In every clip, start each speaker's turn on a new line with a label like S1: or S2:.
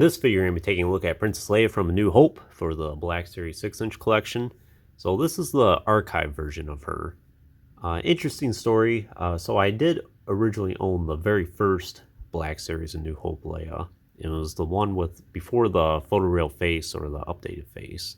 S1: this figure, I'm going to be taking a look at Princess Leia from A New Hope for the Black Series 6-inch collection. So this is the archive version of her. Interesting story. So I did originally own the very first Black Series A New Hope Leia. It was the one with before the photoreal face or the updated face.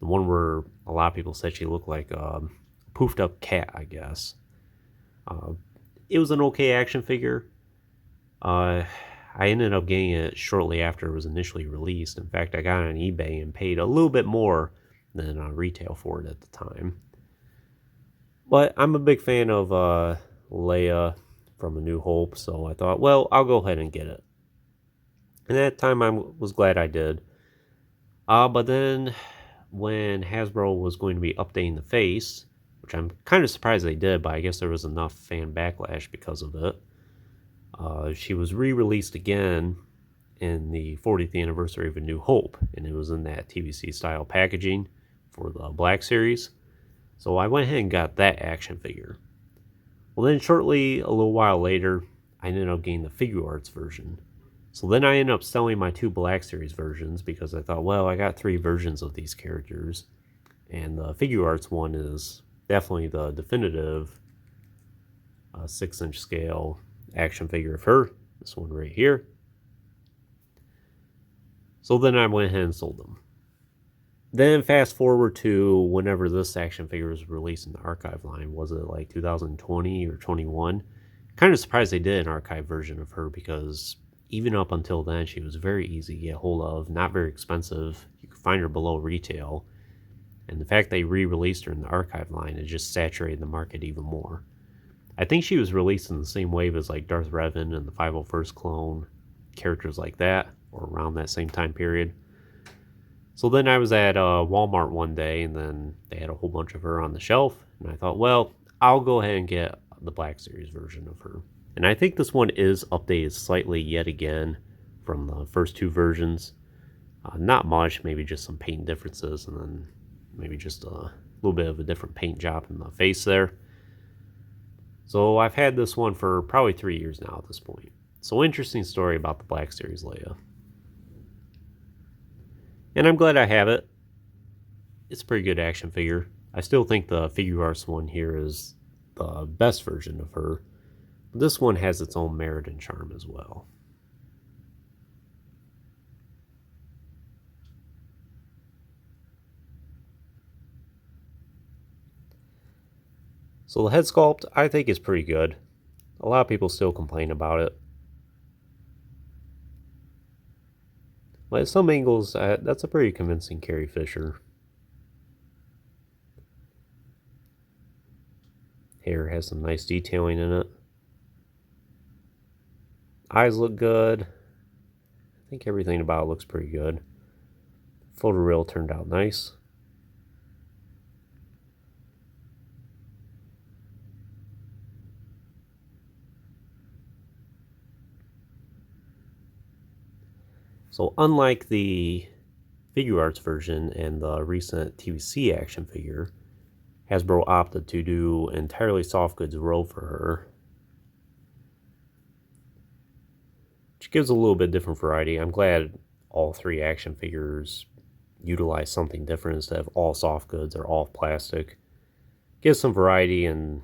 S1: The one where a lot of people said she looked like a poofed up cat, I guess. It was an okay action figure. I ended up getting it shortly after it was initially released. In fact, I got it on eBay and paid a little bit more than retail for it at the time. But I'm a big fan of Leia from A New Hope, so I thought, well, I'll go ahead and get it. And at that time, I was glad I did. But then, when Hasbro was going to be updating the face, which I'm kind of surprised they did, but I guess there was enough fan backlash because of it, she was re-released again in the 40th anniversary of A New Hope, and it was in that TVC style packaging for the Black Series. So I went ahead and got that action figure. Well, then shortly, a little while later, I ended up getting the Figure Arts version. So then I ended up selling my two Black Series versions because I thought, well, I got 3 versions of these characters, and the Figure Arts one is definitely the definitive 6-inch scale action figure of her. This one right here. So then I went ahead and sold them. Then fast forward to whenever this action figure was released in the archive line. Was it like 2020 or 21? Kind of surprised they did an archive version of her because even up until then she was very easy to get hold of, not very expensive. You could find her below retail. And the fact they re-released her in the archive line, it just saturated the market even more. I think she was released in the same wave as like Darth Revan and the 501st Clone, characters like that, or around that same time period. So then I was at Walmart one day, and then they had a whole bunch of her on the shelf, and I thought, well, I'll go ahead and get the Black Series version of her. And I think this one is updated slightly yet again from the first 2 versions. Not much, maybe just some paint differences, and then maybe just a little bit of a different paint job in the face there. So I've had this one for probably 3 years now at this point. So interesting story about the Black Series Leia. And I'm glad I have it. It's a pretty good action figure. I still think the Figure Arts one here is the best version of her. But this one has its own merit and charm as well. So the head sculpt, I think, is pretty good. A lot of people still complain about it. But at some angles, that's a pretty convincing Carrie Fisher. Hair has some nice detailing in it. Eyes look good. I think everything about it looks pretty good. Photoreal turned out nice. So unlike the Figure Arts version and the recent TVC action figure, Hasbro opted to do entirely soft goods row for her, which gives a little bit different variety. I'm glad all 3 action figures utilize something different instead of all soft goods or all plastic. Gives some variety, and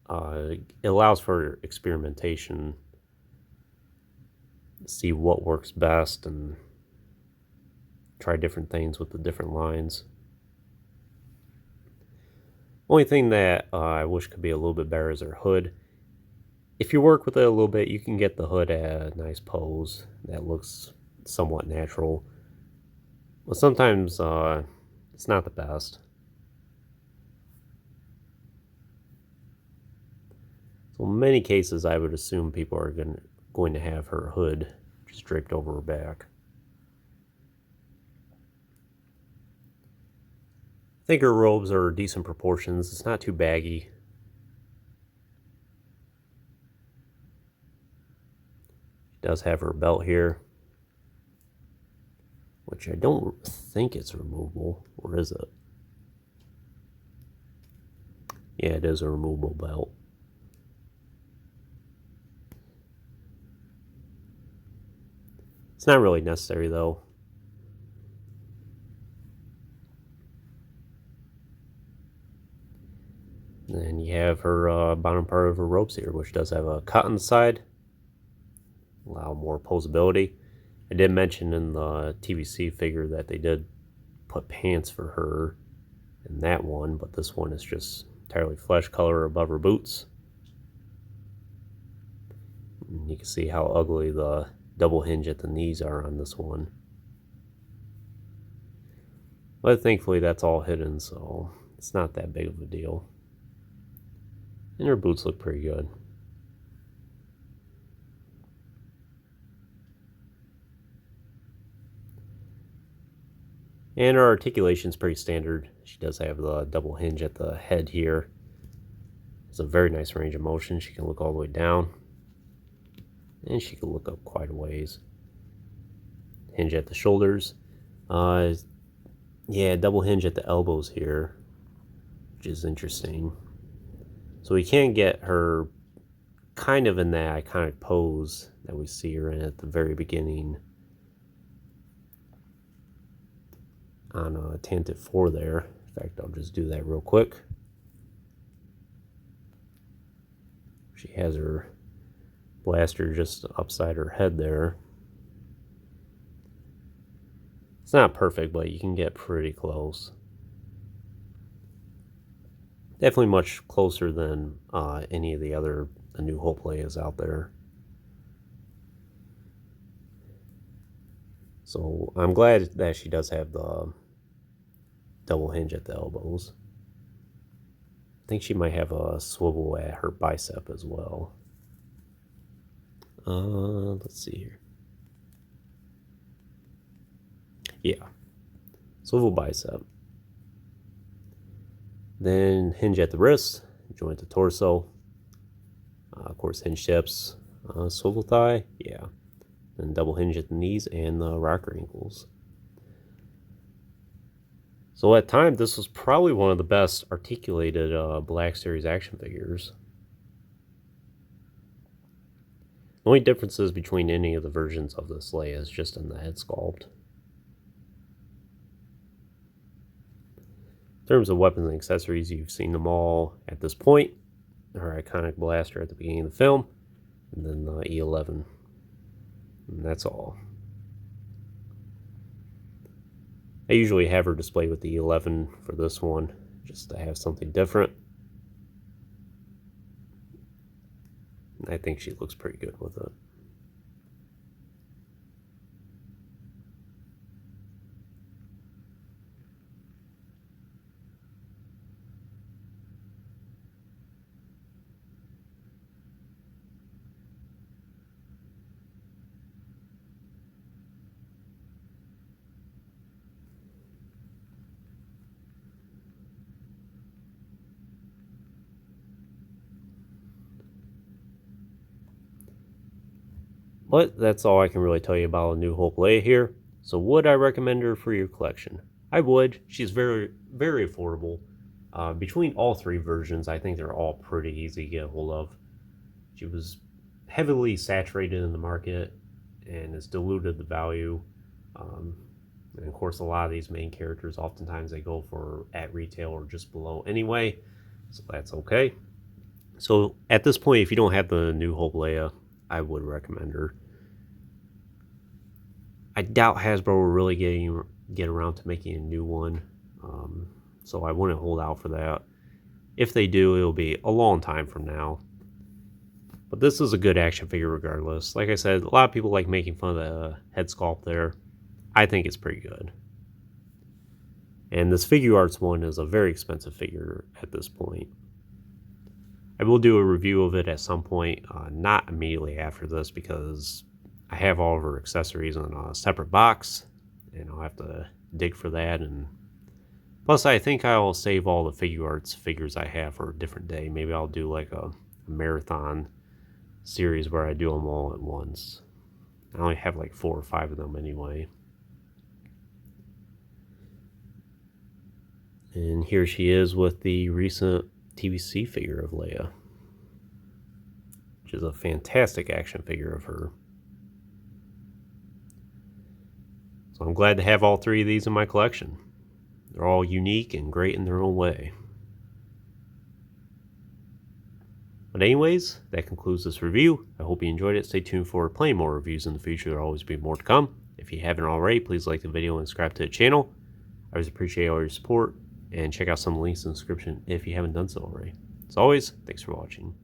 S1: it allows for experimentation. See what works best and try different things with the different lines. Only thing that I wish could be a little bit better is her hood. If you work with it a little bit, you can get the hood at a nice pose that looks somewhat natural. But sometimes it's not the best. So in many cases, I would assume people are going to have her hood just draped over her back. I think her robes are decent proportions. It's not too baggy. She does have her belt here, which I don't think it's removable, or is it? Yeah, it is a removable belt. It's not really necessary though. And then you have her bottom part of her ropes here, which does have a cut on the side, allow more posability. I did mention in the TVC figure that they did put pants for her in that one, but this one is just entirely flesh color above her boots. And you can see how ugly the double hinge at the knees are on this one. But thankfully that's all hidden, so it's not that big of a deal. And her boots look pretty good. And her articulation is pretty standard. She does have the double hinge at the head here. It's a very nice range of motion. She can look all the way down. And she can look up quite a ways. Hinge at the shoulders. Yeah, double hinge at the elbows here, which is interesting. So we can get her kind of in that iconic pose that we see her in at the very beginning on Tantive 4 there. In fact, I'll just do that real quick. She has her blaster just upside her head there. It's not perfect, but you can get pretty close. Definitely much closer than any of the other A New Hope Leias out there. So I'm glad that she does have the double hinge at the elbows. I think she might have a swivel at her bicep as well. Let's see here. Yeah, swivel bicep. Then hinge at the wrist, joint the torso. Of course, hinge tips, swivel thigh, yeah. Then double hinge at the knees and the rocker ankles. So at time, this was probably one of the best articulated Black Series action figures. The only differences between any of the versions of this Leia is just in the head sculpt. In terms of weapons and accessories, you've seen them all at this point. Her iconic blaster at the beginning of the film, and then the E11. And that's all. I usually have her displayed with the E11 for this one, just to have something different. I think she looks pretty good with it. But that's all I can really tell you about A New Hope Leia here. So would I recommend her for your collection? I would. She's very, very affordable. Between all three versions, I think they're all pretty easy to get a hold of. She was heavily saturated in the market and has diluted the value. And of course, a lot of these main characters, oftentimes they go for at retail or just below anyway, so that's okay. So at this point, if you don't have the New Hope Leia, I would recommend her. I doubt Hasbro will really get around to making a new one, so I wouldn't hold out for that. If they do, it'll be a long time from now. But this is a good action figure regardless. Like I said, a lot of people like making fun of the head sculpt there. I think it's pretty good. And this Figure Arts one is a very expensive figure at this point. I will do a review of it at some point, not immediately after this, because I have all of her accessories in a separate box, and I'll have to dig for that. And plus, I think I'll save all the Figure Arts figures I have for a different day. Maybe I'll do like a marathon series where I do them all at once. I only have like 4 or 5 of them anyway. And here she is with the recent TVC figure of Leia, which is a fantastic action figure of her. So I'm glad to have all three of these in my collection. They're all unique and great in their own way. But anyways, that concludes this review. I hope you enjoyed it. Stay tuned for plenty more reviews in the future. There'll always be more to come. If you haven't already, please like the video and subscribe to the channel. I always appreciate all your support, and check out some links in the description if you haven't done so already. As always, thanks for watching.